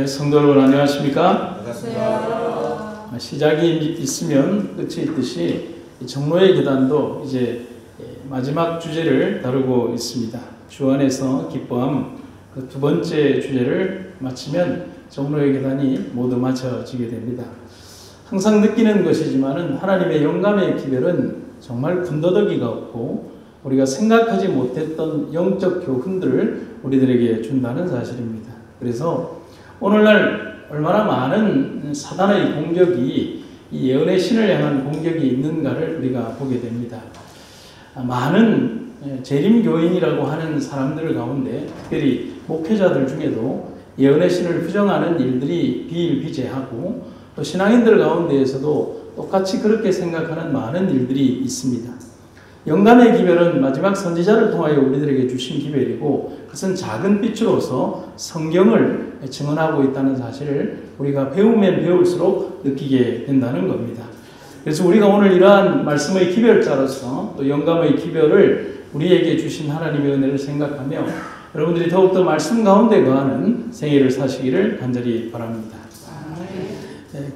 성도 여러분 안녕하십니까? 반갑습니다. 시작이 있으면 끝이 있듯이 정로의 계단도 이제 마지막 주제를 다루고 있습니다. 주 안에서 기뻐함 그 두 번째 주제를 마치면 정로의 계단이 모두 마쳐지게 됩니다. 항상 느끼는 것이지만은 하나님의 영감의 기별은 정말 군더더기가 없고 우리가 생각하지 못했던 영적 교훈들을 우리들에게 준다는 사실입니다. 그래서 오늘날 얼마나 많은 사단의 공격이 이 예언의 신을 향한 공격이 있는가를 우리가 보게 됩니다. 많은 재림교인이라고 하는 사람들 가운데 특별히 목회자들 중에도 예언의 신을 부정하는 일들이 비일비재하고 또 신앙인들 가운데에서도 똑같이 그렇게 생각하는 많은 일들이 있습니다. 영감의 기별은 마지막 선지자를 통하여 우리들에게 주신 기별이고 그것은 작은 빛으로서 성경을 증언하고 있다는 사실을 우리가 배우면 배울수록 느끼게 된다는 겁니다. 그래서 우리가 오늘 이러한 말씀의 기별자로서 또 영감의 기별을 우리에게 주신 하나님의 은혜를 생각하며 여러분들이 더욱더 말씀 가운데 거하는 생애를 사시기를 간절히 바랍니다.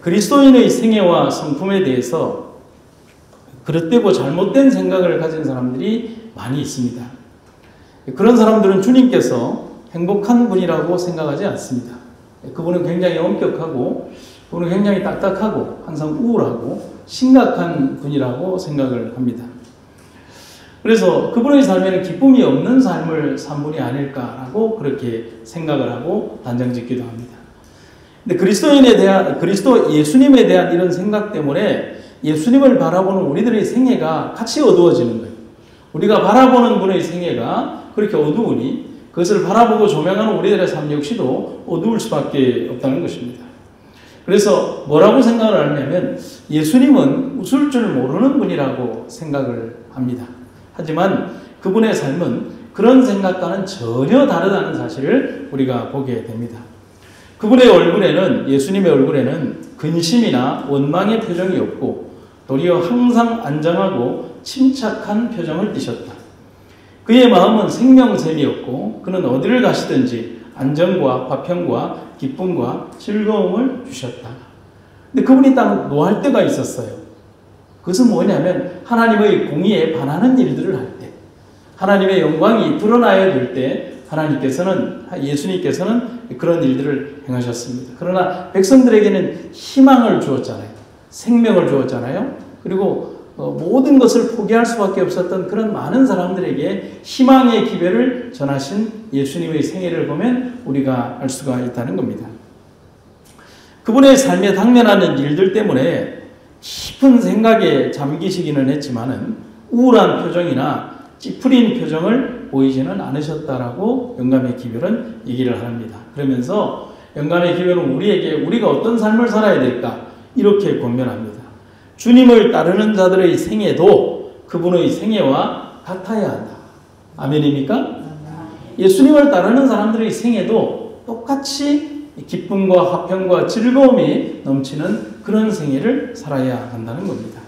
그리스도인의 생애와 성품에 대해서 그릇되고 잘못된 생각을 가진 사람들이 많이 있습니다. 그런 사람들은 주님께서 행복한 분이라고 생각하지 않습니다. 그분은 굉장히 엄격하고 그분은 굉장히 딱딱하고 항상 우울하고 심각한 분이라고 생각을 합니다. 그래서 그분의 삶에는 기쁨이 없는 삶을 산 분이 아닐까라고 그렇게 생각을 하고 단정짓기도 합니다. 근데 그리스도 예수님에 대한 이런 생각 때문에 예수님을 바라보는 우리들의 생애가 같이 어두워지는 거예요. 우리가 바라보는 분의 생애가 그렇게 어두우니 그것을 바라보고 조명하는 우리들의 삶 역시도 어두울 수밖에 없다는 것입니다. 그래서 뭐라고 생각을 하냐면 예수님은 웃을 줄 모르는 분이라고 생각을 합니다. 하지만 그분의 삶은 그런 생각과는 전혀 다르다는 사실을 우리가 보게 됩니다. 그분의 얼굴에는 예수님의 얼굴에는 근심이나 원망의 표정이 없고 도리어 항상 안정하고 침착한 표정을 띠셨다. 그의 마음은 생명샘이었고 그는 어디를 가시든지 안정과 화평과 기쁨과 즐거움을 주셨다. 근데 그분이 딱 노할 때가 있었어요. 그것은 뭐냐면 하나님의 공의에 반하는 일들을 할 때, 하나님의 영광이 드러나야 될 때 예수님께서는 그런 일들을 행하셨습니다. 그러나 백성들에게는 희망을 주었잖아요. 생명을 주었잖아요. 그리고 모든 것을 포기할 수밖에 없었던 그런 많은 사람들에게 희망의 기별을 전하신 예수님의 생애를 보면 우리가 알 수가 있다는 겁니다. 그분의 삶에 당면하는 일들 때문에 깊은 생각에 잠기시기는 했지만은 우울한 표정이나 찌푸린 표정을 보이지는 않으셨다라고 영감의 기별은 얘기를 합니다. 그러면서 영감의 기별은 우리가 어떤 삶을 살아야 될까 이렇게 권면합니다. 주님을 따르는 자들의 생애도 그분의 생애와 같아야 한다. 아멘입니까? 예수님을 따르는 사람들의 생애도 똑같이 기쁨과 화평과 즐거움이 넘치는 그런 생애를 살아야 한다는 겁니다.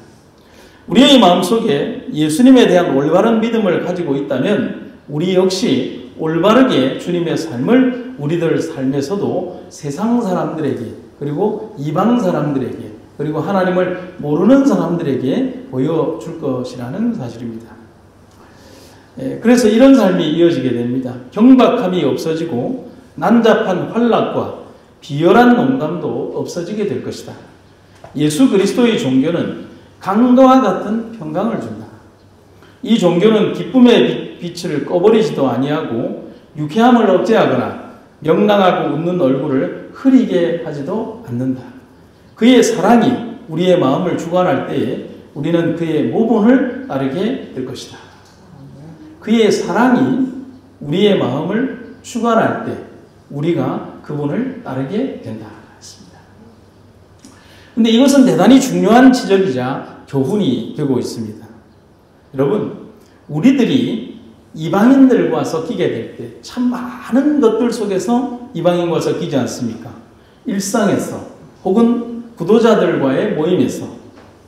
우리의 마음속에 예수님에 대한 올바른 믿음을 가지고 있다면 우리 역시 올바르게 주님의 삶을 우리들 삶에서도 세상 사람들에게 그리고 이방 사람들에게 그리고 하나님을 모르는 사람들에게 보여줄 것이라는 사실입니다. 그래서 이런 삶이 이어지게 됩니다. 경박함이 없어지고 난잡한 환락과 비열한 농담도 없어지게 될 것이다. 예수 그리스도의 종교는 강과 같은 평강을 준다. 이 종교는 기쁨의 빛을 꺼버리지도 아니하고 유쾌함을 억제하거나 명랑하고 웃는 얼굴을 흐리게 하지도 않는다. 그의 사랑이 우리의 마음을 주관할 때에 우리는 그의 모본을 따르게 될 것이다. 그의 사랑이 우리의 마음을 주관할 때 우리가 그분을 따르게 된다. 그런데 이것은 대단히 중요한 지적이자 교훈이 되고 있습니다. 여러분, 우리들이 이방인들과 섞이게 될 때 참 많은 것들 속에서 이방인과 섞이지 않습니까? 일상에서 혹은 구도자들과의 모임에서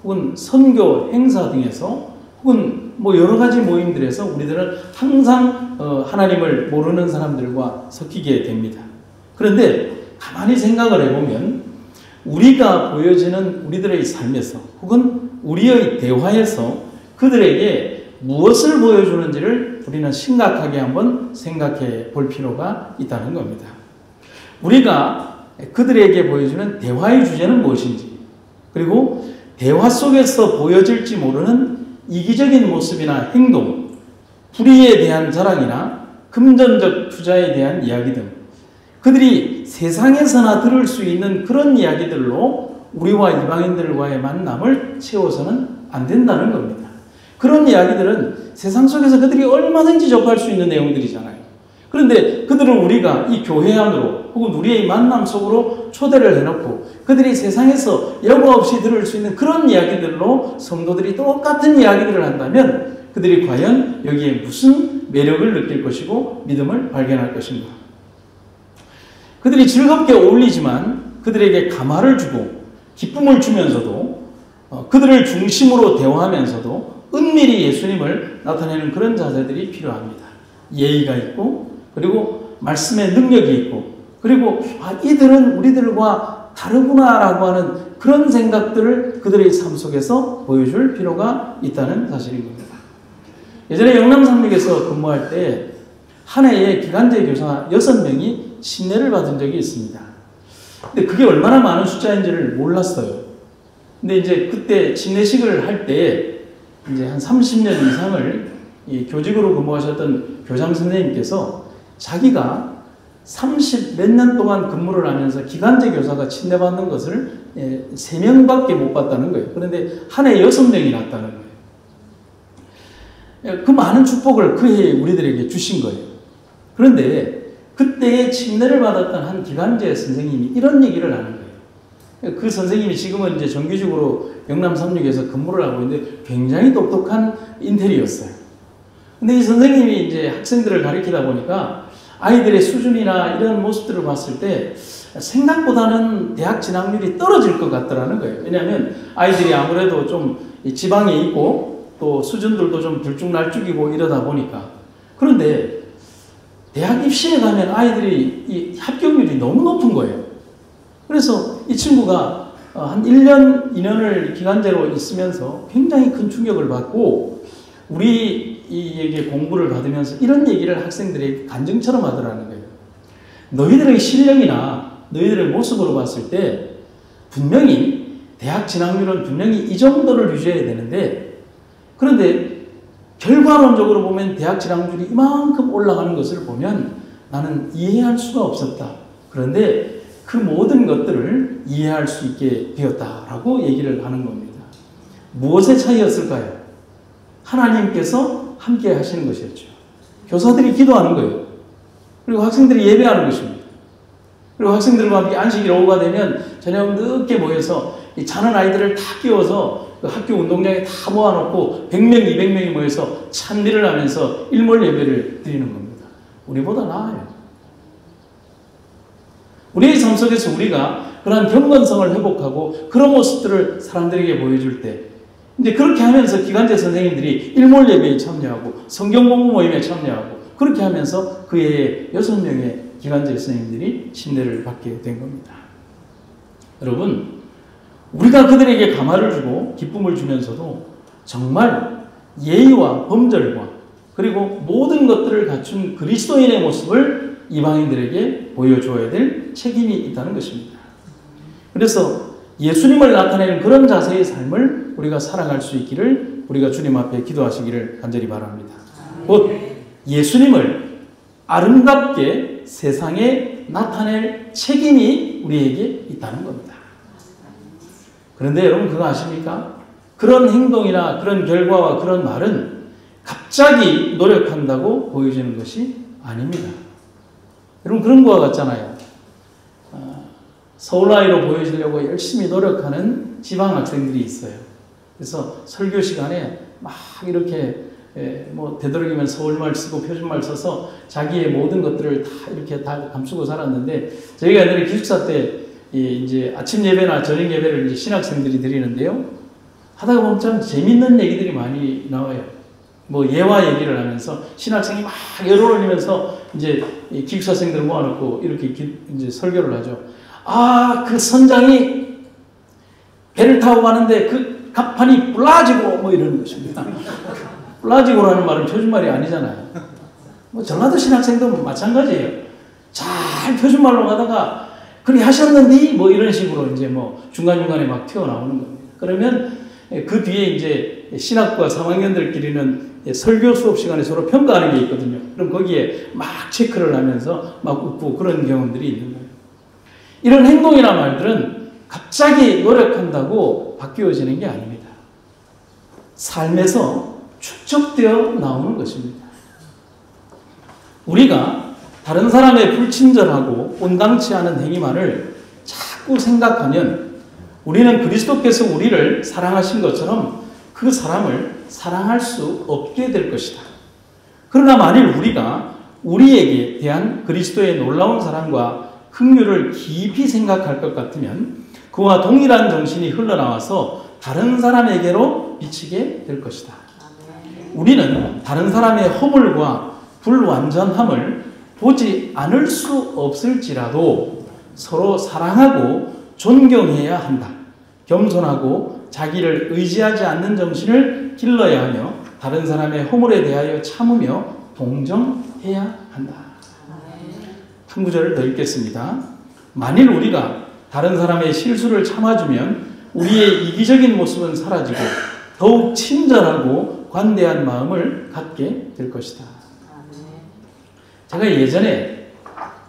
혹은 선교 행사 등에서 혹은 여러 가지 모임들에서 우리들은 항상 하나님을 모르는 사람들과 섞이게 됩니다. 그런데 가만히 생각을 해보면 우리가 보여지는 우리들의 삶에서 혹은 우리의 대화에서 그들에게 무엇을 보여주는지를 우리는 심각하게 한번 생각해 볼 필요가 있다는 겁니다. 우리가 그들에게 보여주는 대화의 주제는 무엇인지, 그리고 대화 속에서 보여질지 모르는 이기적인 모습이나 행동, 불의에 대한 자랑이나 금전적 투자에 대한 이야기 등 그들이 세상에서나 들을 수 있는 그런 이야기들로 우리와 이방인들과의 만남을 채워서는 안 된다는 겁니다. 그런 이야기들은 세상 속에서 그들이 얼마든지 접할 수 있는 내용들이잖아요. 그런데 그들은 우리가 이 교회 안으로 혹은 우리의 만남 속으로 초대를 해놓고 그들이 세상에서 여과 없이 들을 수 있는 그런 이야기들로 성도들이 똑같은 이야기들을 한다면 그들이 과연 여기에 무슨 매력을 느낄 것이고 믿음을 발견할 것인가. 그들이 즐겁게 어울리지만 그들에게 감화를 주고 기쁨을 주면서도 그들을 중심으로 대화하면서도 은밀히 예수님을 나타내는 그런 자세들이 필요합니다. 예의가 있고 그리고 말씀의 능력이 있고 그리고 이들은 우리들과 다르구나라고 하는 그런 생각들을 그들의 삶 속에서 보여줄 필요가 있다는 사실인 겁니다. 예전에 영남삼육에서 근무할 때 한 해에 기간제 교사 6명이 침례를 받은 적이 있습니다. 근데 그게 얼마나 많은 숫자인지를 몰랐어요. 근데 이제 그때 침례식을 할 때 이제 한 30년 이상을 이 교직으로 근무하셨던 교장 선생님께서 자기가 30 몇 년 동안 근무를 하면서 기간제 교사가 침례받는 것을 3명밖에 못 봤다는 거예요. 그런데 한 해에 6명이 났다는 거예요. 그 많은 축복을 그 해에 우리들에게 주신 거예요. 그런데 그때에 침례를 받았던 한 기간제 선생님이 이런 얘기를 하는 거예요. 그 선생님이 지금은 이제 정규직으로 영남삼육에서 근무를 하고 있는데 굉장히 똑똑한 인텔이었어요. 근데 이 선생님이 이제 학생들을 가르치다 보니까 아이들의 수준이나 이런 모습들을 봤을 때 생각보다는 대학 진학률이 떨어질 것 같더라는 거예요. 왜냐하면 아이들이 아무래도 좀 지방에 있고 또 수준들도 좀 들쭉날쭉이고 이러다 보니까. 그런데 대학 입시에 가면 아이들이 이 합격률이 너무 높은 거예요. 그래서 이 친구가 한 1년, 2년을 기간제로 있으면서 굉장히 큰 충격을 받고 우리에게 공부를 받으면서 이런 얘기를 학생들에게 간증처럼 하더라는 거예요. 너희들의 실력이나 너희들의 모습으로 봤을 때 분명히 대학 진학률은 분명히 이 정도를 유지해야 되는데 그런데 결과론적으로 보면 대학 진학률이 이만큼 올라가는 것을 보면 나는 이해할 수가 없었다. 그런데 그 모든 것들을 이해할 수 있게 되었다라고 얘기를 하는 겁니다. 무엇의 차이였을까요? 하나님께서 함께 하시는 것이었죠. 교사들이 기도하는 거예요. 그리고 학생들이 예배하는 것입니다. 그리고 학생들과 함께 안식일 오후가 되면 저녁 늦게 모여서 이 자는 아이들을 다 끼워서 그 학교 운동장에 다 모아놓고 100명, 200명이 모여서 찬미를 하면서 일몰 예배를 드리는 겁니다. 우리보다 나아요. 우리의 삶 속에서 우리가 그러한 경건성을 회복하고 그런 모습들을 사람들에게 보여줄 때 이제 그렇게 하면서 기간제 선생님들이 일몰 예배에 참여하고 성경 공부 모임에 참여하고 그렇게 하면서 그 해에 6명의 기간제 선생님들이 침례를 받게 된 겁니다. 여러분, 우리가 그들에게 감화를 주고 기쁨을 주면서도 정말 예의와 범절과 그리고 모든 것들을 갖춘 그리스도인의 모습을 이방인들에게 보여줘야 될 책임이 있다는 것입니다. 그래서 예수님을 나타내는 그런 자세의 삶을 우리가 살아갈 수 있기를 우리가 주님 앞에 기도하시기를 간절히 바랍니다. 곧 예수님을 아름답게 세상에 나타낼 책임이 우리에게 있다는 겁니다. 그런데 여러분 그거 아십니까? 그런 행동이나 그런 결과와 그런 말은 갑자기 노력한다고 보여지는 것이 아닙니다. 여러분 그런 거와 같잖아요. 서울아이로 보여지려고 열심히 노력하는 지방 학생들이 있어요. 그래서 설교 시간에 막 이렇게 뭐 되도록이면 서울말 쓰고 표준말 써서 자기의 모든 것들을 다 이렇게 다 감추고 살았는데 저희가 옛날에 기숙사 때 이제 아침 예배나 저녁 예배를 이제 신학생들이 드리는데요. 하다가 보면 참 재밌는 얘기들이 많이 나와요. 뭐 예화 얘기를 하면서 신학생이 막 열을 올리면서 이제 이 기숙사생들 모아놓고 이렇게 이제 설교를 하죠. 아, 그 선장이 배를 타고 가는데 그 갑판이 불라지고 뭐 이러는 것입니다. 불라지고라는 말은 표준말이 아니잖아요. 뭐 전라도 신학생도 마찬가지예요. 잘 표준말로 가다가 그리 하셨는데 뭐 이런 식으로 이제 뭐 중간중간에 막 튀어나오는 겁니다. 그러면 그 뒤에 이제 신학과 3학년들끼리는 설교 수업 시간에 서로 평가하는 게 있거든요. 그럼 거기에 막 체크를 하면서 막 웃고 그런 경험들이 있는 거예요. 이런 행동이나 말들은 갑자기 노력한다고 바뀌어지는 게 아닙니다. 삶에서 축적되어 나오는 것입니다. 우리가 다른 사람의 불친절하고 온당치 않은 행위만을 자꾸 생각하면 우리는 그리스도께서 우리를 사랑하신 것처럼 그 사람을 사랑할 수 없게 될 것이다. 그러나 만일 우리가 우리에게 대한 그리스도의 놀라운 사랑과 긍휼을 깊이 생각할 것 같으면 그와 동일한 정신이 흘러나와서 다른 사람에게로 비치게 될 것이다. 우리는 다른 사람의 허물과 불완전함을 보지 않을 수 없을지라도 서로 사랑하고 존경해야 한다. 겸손하고 자기를 의지하지 않는 정신을 길러야 하며 다른 사람의 허물에 대하여 참으며 동정해야 한다. 한 구절을 더 읽겠습니다. 만일 우리가 다른 사람의 실수를 참아주면 우리의 이기적인 모습은 사라지고 더욱 친절하고 관대한 마음을 갖게 될 것이다. 제가 예전에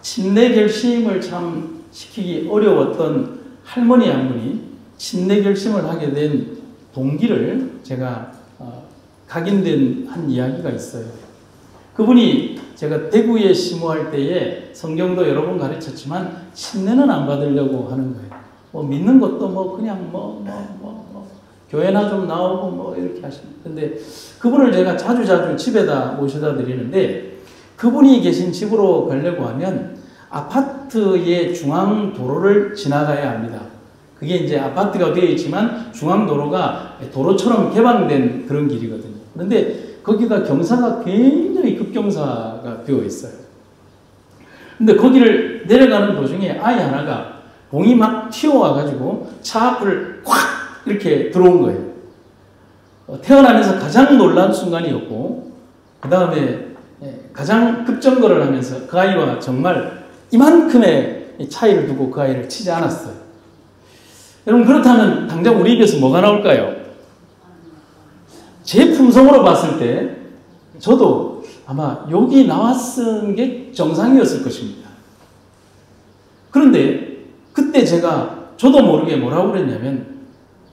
침례 결심을 참 시키기 어려웠던 할머니 한 분이 침례 결심을 하게 된 동기를 제가 각인된 한 이야기가 있어요. 그분이 제가 대구에 심호할 때에 성경도 여러 번 가르쳤지만 침례는 안 받으려고 하는 거예요. 뭐 믿는 것도 뭐 그냥 교회나 좀 나오고 뭐 이렇게 하시는. 근데 그분을 제가 자주 집에다 모셔다 드리는데 그분이 계신 집으로 가려고 하면 아파트의 중앙 도로를 지나가야 합니다. 그게 이제 아파트가 되어 있지만 중앙 도로가 도로처럼 개방된 그런 길이거든요. 그런데 거기가 경사가 굉장히 급경사가 되어 있어요. 근데 거기를 내려가는 도중에 아이 하나가 봉이 막 튀어와가지고 차 앞을 콱 이렇게 들어온 거예요. 태어나면서 가장 놀란 순간이었고, 그 다음에 가장 급정거를 하면서 그 아이와 정말 이만큼의 차이를 두고 그 아이를 치지 않았어요. 여러분, 그렇다면 당장 우리 입에서 뭐가 나올까요? 제 품성으로 봤을 때 저도 아마 욕이 나왔은 게 정상이었을 것입니다. 그런데 그때 제가 저도 모르게 뭐라고 그랬냐면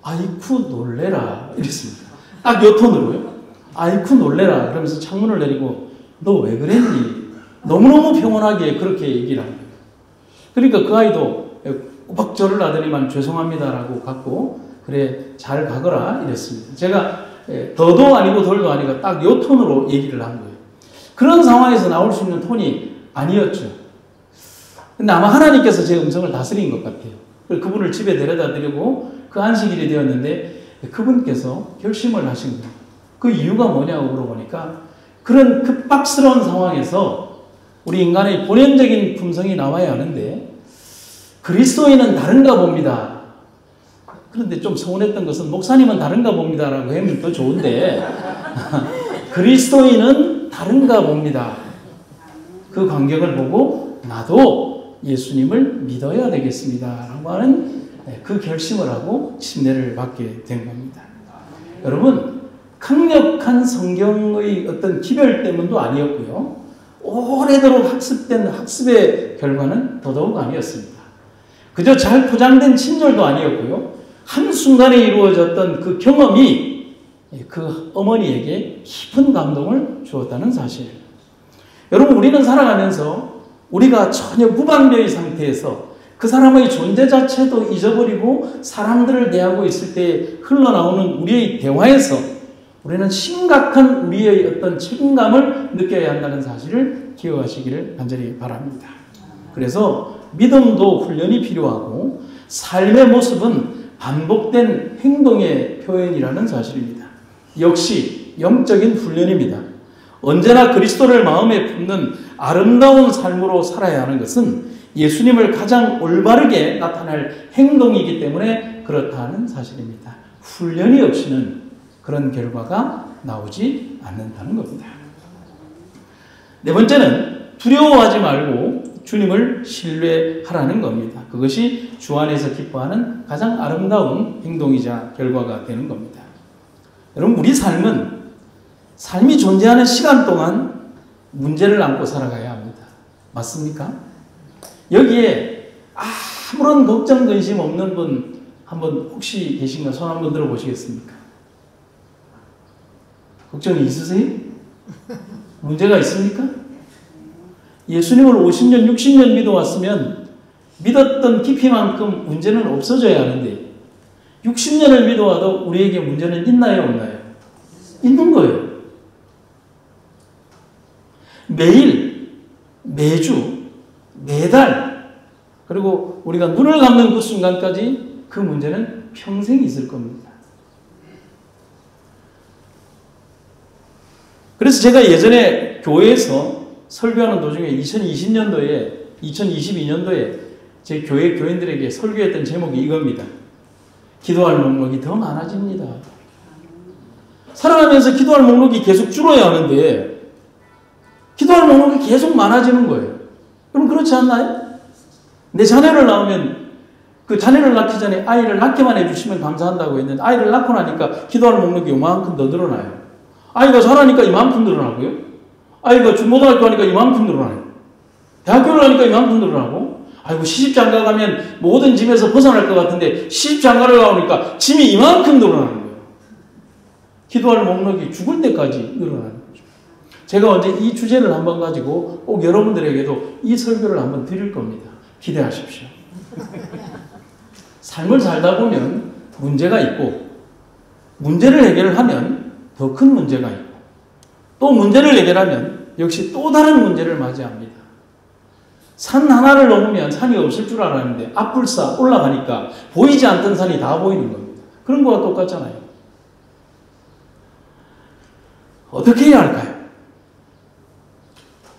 아이쿠 놀래라 이랬습니다. 딱 요 톤으로요. 아이쿠 놀래라 그러면서 창문을 내리고 너 왜 그랬니? 너무너무 평온하게 그렇게 얘기를 합니다. 그러니까 그 아이도 꼬박 저를 하더니만 죄송합니다라고 갖고 그래 잘 가거라 이랬습니다. 제가 더도 아니고 덜도 아니고 딱 요 톤으로 얘기를 한 거예요. 그런 상황에서 나올 수 있는 톤이 아니었죠. 근데 아마 하나님께서 제 음성을 다스린 것 같아요. 그분을 집에 데려다 드리고 그 안식일이 되었는데 그분께서 결심을 하신 거예요. 그 이유가 뭐냐고 물어보니까 그런 급박스러운 상황에서 우리 인간의 본연적인 품성이 나와야 하는데 그리스도인은 다른가 봅니다. 그런데 좀 서운했던 것은 목사님은 다른가 봅니다라고 하면 더 좋은데 그리스도인은 다른가 봅니다. 그 광경을 보고 나도 예수님을 믿어야 되겠습니다 라고 하는 그 결심을 하고 침례를 받게 된 겁니다. 여러분, 강력한 성경의 어떤 기별 때문도 아니었고요. 오래도록 학습된 학습의 결과는 더더욱 아니었습니다. 그저 잘 포장된 친절도 아니었고요. 한순간에 이루어졌던 그 경험이 그 어머니에게 깊은 감동을 주었다는 사실. 여러분, 우리는 살아가면서 우리가 전혀 무방비의 상태에서 그 사람의 존재 자체도 잊어버리고 사람들을 대하고 있을 때 흘러나오는 우리의 대화에서 우리는 심각한 우리의 어떤 책임감을 느껴야 한다는 사실을 기억하시기를 간절히 바랍니다. 그래서 믿음도 훈련이 필요하고 삶의 모습은 반복된 행동의 표현이라는 사실입니다. 역시 영적인 훈련입니다. 언제나 그리스도를 마음에 품는 아름다운 삶으로 살아야 하는 것은 예수님을 가장 올바르게 나타낼 행동이기 때문에 그렇다는 사실입니다. 훈련이 없이는 그런 결과가 나오지 않는다는 겁니다. 네 번째는 두려워하지 말고 주님을 신뢰하라는 겁니다. 그것이 주 안에서 기뻐하는 가장 아름다운 행동이자 결과가 되는 겁니다. 여러분, 우리 삶이 존재하는 시간 동안 문제를 안고 살아가야 합니다. 맞습니까? 여기에 아무런 걱정, 근심 없는 분 한번 혹시 계신가? 손 한번 들어보시겠습니까? 걱정이 있으세요? 문제가 있습니까? 예수님을 50년, 60년 믿어왔으면 믿었던 깊이만큼 문제는 없어져야 하는데 60년을 믿어와도 우리에게 문제는 있나요, 없나요? 있는 거예요. 매일, 매주, 매달, 그리고 우리가 눈을 감는 그 순간까지 그 문제는 평생 있을 겁니다. 그래서 제가 예전에 교회에서 설교하는 도중에 2022년도에 제 교회 교인들에게 설교했던 제목이 이겁니다. 기도할 목록이 더 많아집니다. 살아가면서 기도할 목록이 계속 줄어야 하는데 기도할 목록이 계속 많아지는 거예요. 그럼 그렇지 않나요? 내 자녀를 낳으면 그 자녀를 낳기 전에 아이를 낳게만 해주시면 감사한다고 했는데 아이를 낳고 나니까 기도할 목록이 이만큼 더 늘어나요. 아이가 자라니까 이만큼 늘어나고요. 아이가 중고등학교 하니까 이만큼 늘어나요. 대학교를 하니까 이만큼 늘어나고, 아이고 시집장가 가면 모든 짐에서 벗어날 것 같은데 시집장가를 가오니까 짐이 이만큼 늘어나는 거예요. 기도할 목록이 죽을 때까지 늘어나는 거죠. 제가 언제 이 주제를 한번 가지고 꼭 여러분들에게도 이 설교를 한번 드릴 겁니다. 기대하십시오. 삶을 살다 보면 문제가 있고 문제를 해결하면 더 큰 문제가 있고 또 문제를 해결하면 역시 또 다른 문제를 맞이합니다. 산 하나를 넘으면 산이 없을 줄 알았는데 앞불사 올라가니까 보이지 않던 산이 다 보이는 겁니다. 그런 거와 똑같잖아요. 어떻게 해야 할까요?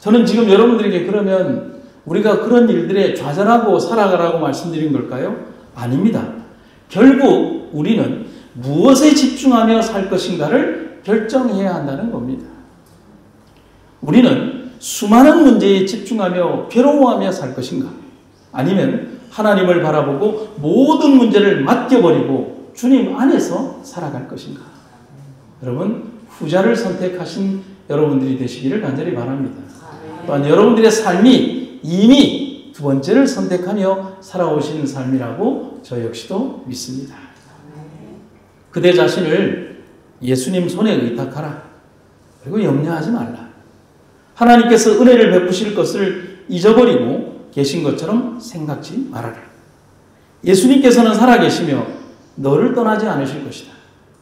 저는 지금 여러분들에게 그러면 우리가 그런 일들에 좌절하고 살아가라고 말씀드린 걸까요? 아닙니다. 결국 우리는 무엇에 집중하며 살 것인가를 결정해야 한다는 겁니다. 우리는 수많은 문제에 집중하며 괴로워하며 살 것인가? 아니면 하나님을 바라보고 모든 문제를 맡겨버리고 주님 안에서 살아갈 것인가? 여러분, 후자를 선택하신 여러분들이 되시기를 간절히 바랍니다. 또한 여러분들의 삶이 이미 두 번째를 선택하며 살아오신 삶이라고 저 역시도 믿습니다. 그대 자신을 예수님 손에 의탁하라. 그리고 염려하지 말라. 하나님께서 은혜를 베푸실 것을 잊어버리고 계신 것처럼 생각지 말아라. 예수님께서는 살아계시며 너를 떠나지 않으실 것이다.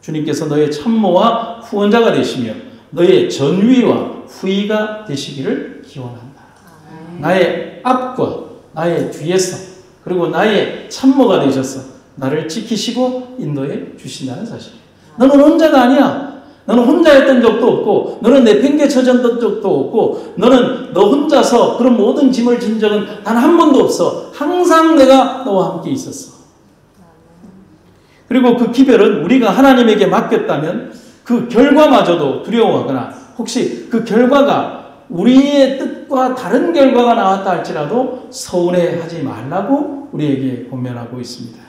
주님께서 너의 참모와 후원자가 되시며 너의 전위와 후위가 되시기를 기원한다. 나의 앞과 나의 뒤에서 그리고 나의 참모가 되셔서 나를 지키시고 인도해 주신다는 사실. 너는 혼자가 아니야. 너는 혼자였던 적도 없고 너는 내팽개쳐졌던 적도 없고 너는 너 혼자서 그런 모든 짐을 진 적은 단 한 번도 없어. 항상 내가 너와 함께 있었어. 그리고 그 기별은 우리가 하나님에게 맡겼다면 그 결과마저도 두려워하거나 혹시 그 결과가 우리의 뜻과 다른 결과가 나왔다 할지라도 서운해하지 말라고 우리에게 권면하고 있습니다.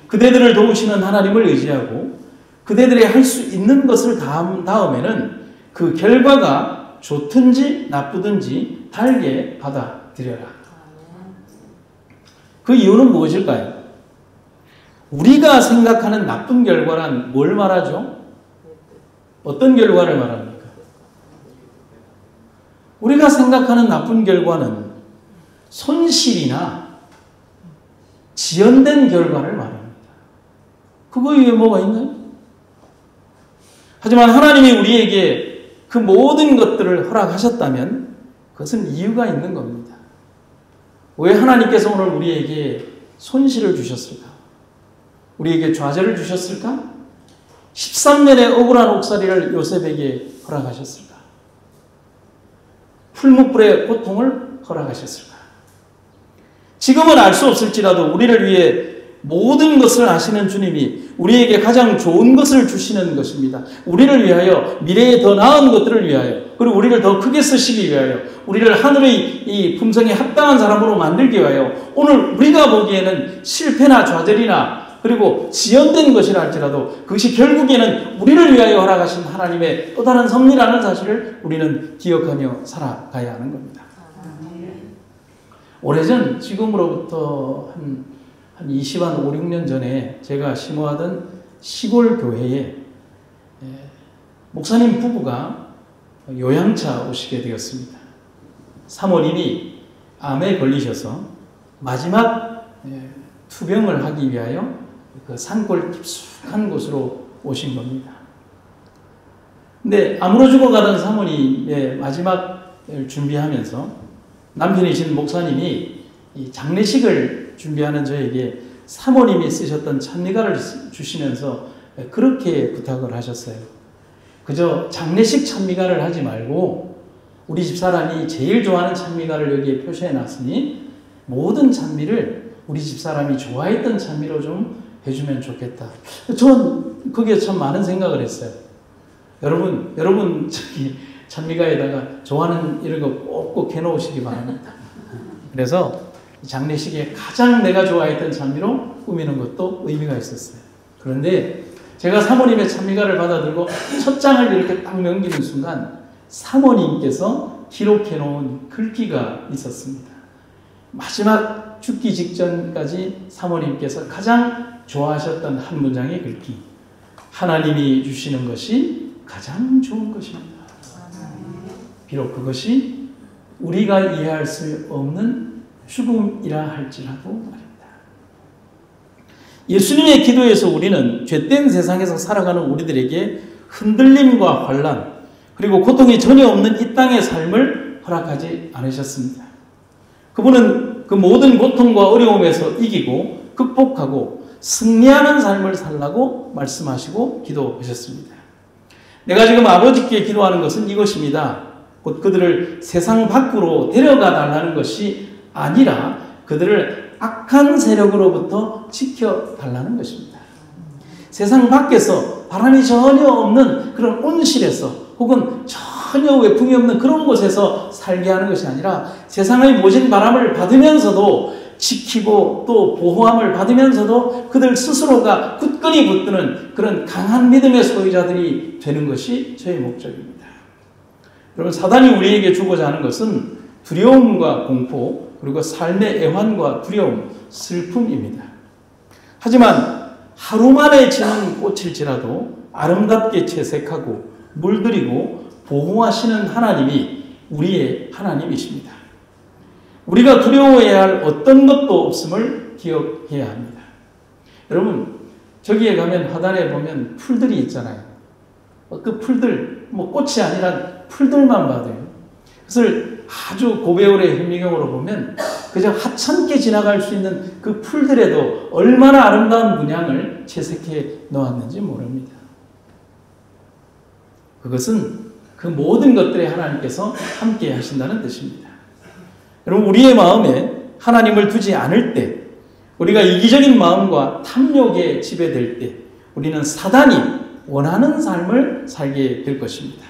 그대들을 도우시는 하나님을 의지하고 그대들이 할 수 있는 것을 다음에는 그 결과가 좋든지 나쁘든지 달게 받아들여라. 그 이유는 무엇일까요? 우리가 생각하는 나쁜 결과란 뭘 말하죠? 어떤 결과를 말합니까? 우리가 생각하는 나쁜 결과는 손실이나 지연된 결과를 말합니다. 그거 위에 뭐가 있나요? 하지만 하나님이 우리에게 그 모든 것들을 허락하셨다면 그것은 이유가 있는 겁니다. 왜 하나님께서 오늘 우리에게 손실을 주셨을까? 우리에게 좌절을 주셨을까? 13년의 억울한 옥살이를 요셉에게 허락하셨을까? 풀무불의 고통을 허락하셨을까? 지금은 알 수 없을지라도 우리를 위해 모든 것을 아시는 주님이 우리에게 가장 좋은 것을 주시는 것입니다. 우리를 위하여, 미래에 더 나은 것들을 위하여, 그리고 우리를 더 크게 쓰시기 위하여, 우리를 하늘의 이 품성에 합당한 사람으로 만들기 위하여, 오늘 우리가 보기에는 실패나 좌절이나 그리고 지연된 것이라 할지라도 그것이 결국에는 우리를 위하여 허락하신 하나님의 또 다른 섭리라는 사실을 우리는 기억하며 살아가야 하는 겁니다. 오래전, 지금으로부터 한 5, 6년 전에 제가 심호하던 시골 교회에 목사님 부부가 요양차 오시게 되었습니다. 사모님이 암에 걸리셔서 마지막 투병을 하기 위하여 그 산골 깊숙한 곳으로 오신 겁니다. 근데 암으로 죽어가던 사모님의 마지막을 준비하면서 남편이신 목사님이 이 장례식을 준비하는 저에게 사모님이 쓰셨던 찬미가를 주시면서 그렇게 부탁을 하셨어요. 그저 장례식 찬미가를 하지 말고 우리 집사람이 제일 좋아하는 찬미가를 여기에 표시해 놨으니 모든 찬미를 우리 집사람이 좋아했던 찬미로 좀 해주면 좋겠다. 전 거기에 참 많은 생각을 했어요. 여러분 저기 찬미가에다가 좋아하는 이런 거 꼭꼭 해놓으시기 바랍니다. 그래서 장례식에 가장 내가 좋아했던 찬미로 꾸미는 것도 의미가 있었어요. 그런데 제가 사모님의 찬미가를 받아들고 첫 장을 이렇게 딱 넘기는 순간 사모님께서 기록해 놓은 글귀가 있었습니다. 마지막 죽기 직전까지 사모님께서 가장 좋아하셨던 한 문장의 글귀. 하나님이 주시는 것이 가장 좋은 것입니다. 비록 그것이 우리가 이해할 수 없는 죽음이라 할지라도 말입니다. 예수님의 기도에서 우리는 죄된 세상에서 살아가는 우리들에게 흔들림과 환난 그리고 고통이 전혀 없는 이 땅의 삶을 허락하지 않으셨습니다. 그분은 그 모든 고통과 어려움에서 이기고 극복하고 승리하는 삶을 살라고 말씀하시고 기도하셨습니다. 내가 지금 아버지께 기도하는 것은 이것입니다. 곧 그들을 세상 밖으로 데려가 달라는 것이 아니라 그들을 악한 세력으로부터 지켜달라는 것입니다. 세상 밖에서 바람이 전혀 없는 그런 온실에서 혹은 전혀 외풍이 없는 그런 곳에서 살게 하는 것이 아니라 세상의 모진 바람을 받으면서도 지키고 또 보호함을 받으면서도 그들 스스로가 굳건히 붙드는 그런 강한 믿음의 소유자들이 되는 것이 저의 목적입니다. 여러분, 사단이 우리에게 주고자 하는 것은 두려움과 공포 그리고 삶의 애환과 두려움, 슬픔입니다. 하지만 하루 만에 지는 꽃일지라도 아름답게 채색하고 물들이고 보호하시는 하나님이 우리의 하나님이십니다. 우리가 두려워해야 할 어떤 것도 없음을 기억해야 합니다. 여러분, 저기에 가면 화단에 보면 풀들이 있잖아요. 그 풀들, 꽃이 아니라 풀들만 봐도요. 그것을 아주 고배울의 현미경으로 보면 그저 하찮게 지나갈 수 있는 그 풀들에도 얼마나 아름다운 문양을 채색해 놓았는지 모릅니다. 그것은 그 모든 것들에 하나님께서 함께 하신다는 뜻입니다. 여러분, 우리의 마음에 하나님을 두지 않을 때, 우리가 이기적인 마음과 탐욕에 지배될 때 우리는 사단이 원하는 삶을 살게 될 것입니다.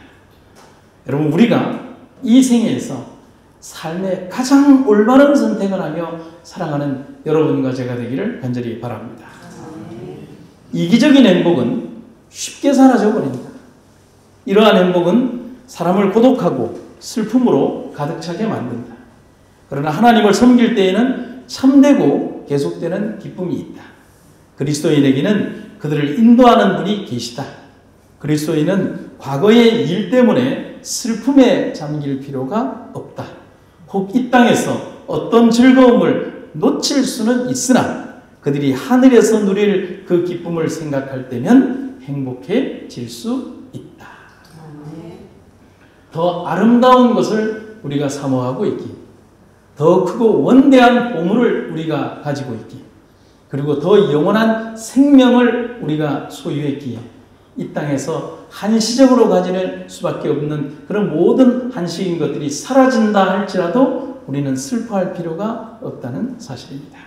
여러분, 우리가 이 생에서 삶의 가장 올바른 선택을 하며 살아가는 여러분과 제가 되기를 간절히 바랍니다. 이기적인 행복은 쉽게 사라져버립니다. 이러한 행복은 사람을 고독하고 슬픔으로 가득 차게 만든다. 그러나 하나님을 섬길 때에는 참되고 계속되는 기쁨이 있다. 그리스도인에게는 그들을 인도하는 분이 계시다. 그리스도인은 과거의 일 때문에 슬픔에 잠길 필요가 없다. 혹 이 땅에서 어떤 즐거움을 놓칠 수는 있으나 그들이 하늘에서 누릴 그 기쁨을 생각할 때면 행복해질 수 있다. 더 아름다운 것을 우리가 사모하고 있기, 더 크고 원대한 보물을 우리가 가지고 있기, 그리고 더 영원한 생명을 우리가 소유했기에 이 땅에서 한시적으로 가지는 수밖에 없는 그런 모든 한시인 것들이 사라진다 할지라도 우리는 슬퍼할 필요가 없다는 사실입니다.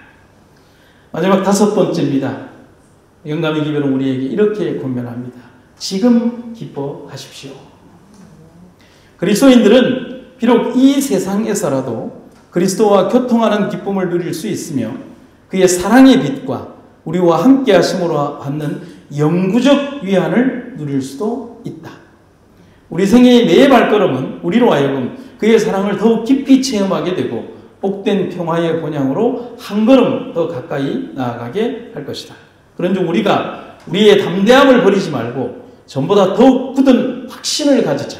마지막 5번째입니다. 영감의 기별은 우리에게 이렇게 권면합니다. 지금 기뻐하십시오. 그리스도인들은 비록 이 세상에서라도 그리스도와 교통하는 기쁨을 누릴 수 있으며 그의 사랑의 빛과 우리와 함께 하심으로 받는 영구적 위안을 누릴 수도 있다. 우리 생애의 매 발걸음은 우리로 하여금 그의 사랑을 더욱 깊이 체험하게 되고 복된 평화의 본향으로 한 걸음 더 가까이 나아가게 할 것이다. 그런즉 우리가 우리의 담대함을 버리지 말고 전보다 더욱 굳은 확신을 가지자.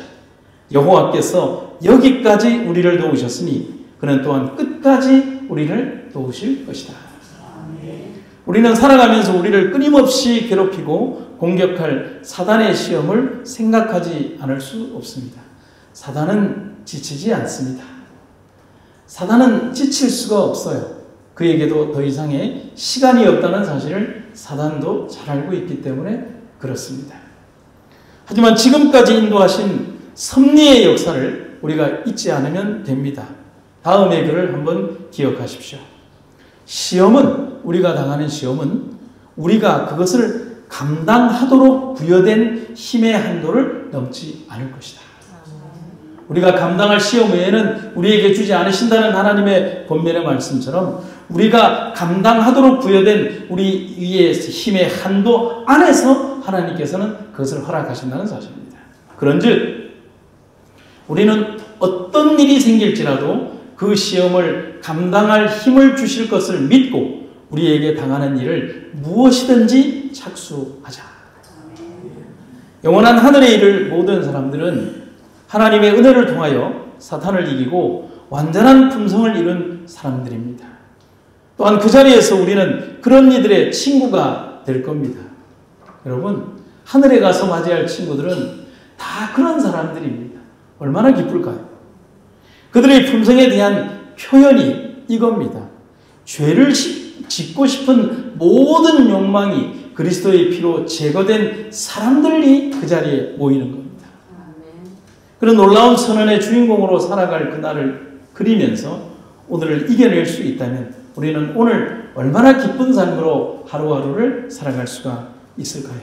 여호와께서 여기까지 우리를 도우셨으니 그는 또한 끝까지 우리를 도우실 것이다. 우리는 살아가면서 우리를 끊임없이 괴롭히고 공격할 사단의 시험을 생각하지 않을 수 없습니다. 사단은 지치지 않습니다. 사단은 지칠 수가 없어요. 그에게도 더 이상의 시간이 없다는 사실을 사단도 잘 알고 있기 때문에 그렇습니다. 하지만 지금까지 인도하신 섭리의 역사를 우리가 잊지 않으면 됩니다. 다음의 글을 한번 기억하십시오. 시험은, 우리가 당하는 시험은 우리가 그것을 감당하도록 부여된 힘의 한도를 넘지 않을 것이다. 우리가 감당할 시험 외에는 우리에게 주지 않으신다는 하나님의 권면의 말씀처럼 우리가 감당하도록 부여된 우리 위의 힘의 한도 안에서 하나님께서는 그것을 허락하신다는 사실입니다. 그런즉 우리는 어떤 일이 생길지라도 그 시험을 감당할 힘을 주실 것을 믿고 우리에게 당하는 일을 무엇이든지 착수하자. 영원한 하늘에 이를 모든 사람들은 하나님의 은혜를 통하여 사탄을 이기고 완전한 품성을 이룬 사람들입니다. 또한 그 자리에서 우리는 그런 이들의 친구가 될 겁니다. 여러분, 하늘에 가서 맞이할 친구들은 다 그런 사람들입니다. 얼마나 기쁠까요? 그들의 품성에 대한 표현이 이겁니다. 죄를 짓고 싶은 모든 욕망이 그리스도의 피로 제거된 사람들이 그 자리에 모이는 겁니다. 그런 놀라운 선언의 주인공으로 살아갈 그날을 그리면서 오늘을 이겨낼 수 있다면 우리는 오늘 얼마나 기쁜 삶으로 하루하루를 살아갈 수가 있을까요?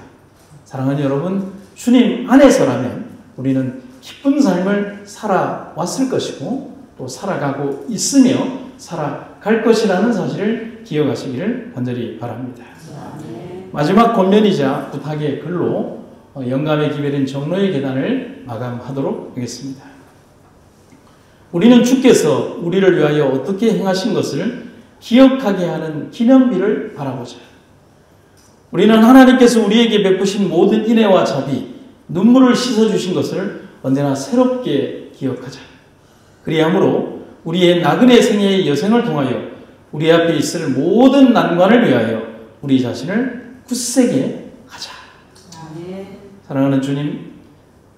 사랑하는 여러분, 주님 안에서라면 우리는 기쁜 삶을 살아왔을 것이고 또 살아가고 있으며 살아갈 것이라는 사실을 기억하시기를 간절히 바랍니다. 마지막 권면이자 부탁의 글로 영감의 기별인 정로의 계단을 마감하도록 하겠습니다. 우리는 주께서 우리를 위하여 어떻게 행하신 것을 기억하게 하는 기념비를 바라보자. 우리는 하나님께서 우리에게 베푸신 모든 인애와 자비, 눈물을 씻어주신 것을 언제나 새롭게 기억하자. 그리하므로 우리의 나그네 생애의 여생을 통하여 우리 앞에 있을 모든 난관을 위하여 우리 자신을 굳세게 하자. 사랑하는 주님,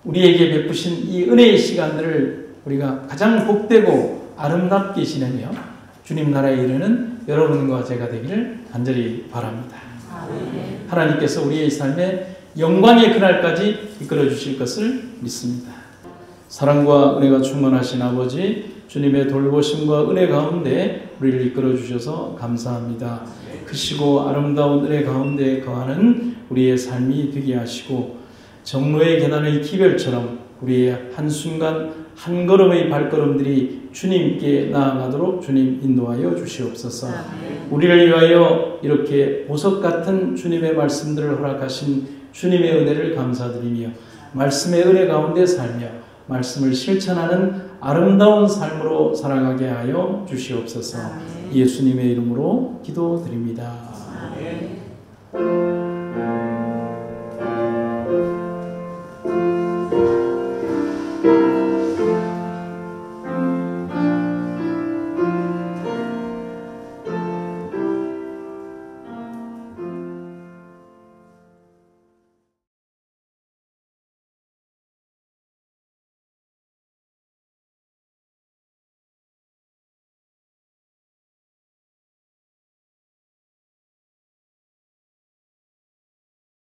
우리에게 베푸신 이 은혜의 시간들을 우리가 가장 복되고 아름답게 지내며 주님 나라에 이르는 여러분과 제가 되기를 간절히 바랍니다. 하나님께서 우리의 삶에 영광의 그날까지 이끌어 주실 것을 믿습니다. 사랑과 은혜가 충만하신 아버지, 주님의 돌보심과 은혜 가운데 우리를 이끌어 주셔서 감사합니다. 크시고 아름다운 은혜 가운데 거하는 우리의 삶이 되게 하시고 정로의 계단의 기별처럼 우리의 한순간 한 걸음의 발걸음들이 주님께 나아가도록 주님 인도하여 주시옵소서. 우리를 위하여 이렇게 보석 같은 주님의 말씀들을 허락하신 주님의 은혜를 감사드리며 말씀의 은혜 가운데 살며 말씀을 실천하는 아름다운 삶으로 살아가게 하여 주시옵소서. 예수님의 이름으로 기도드립니다.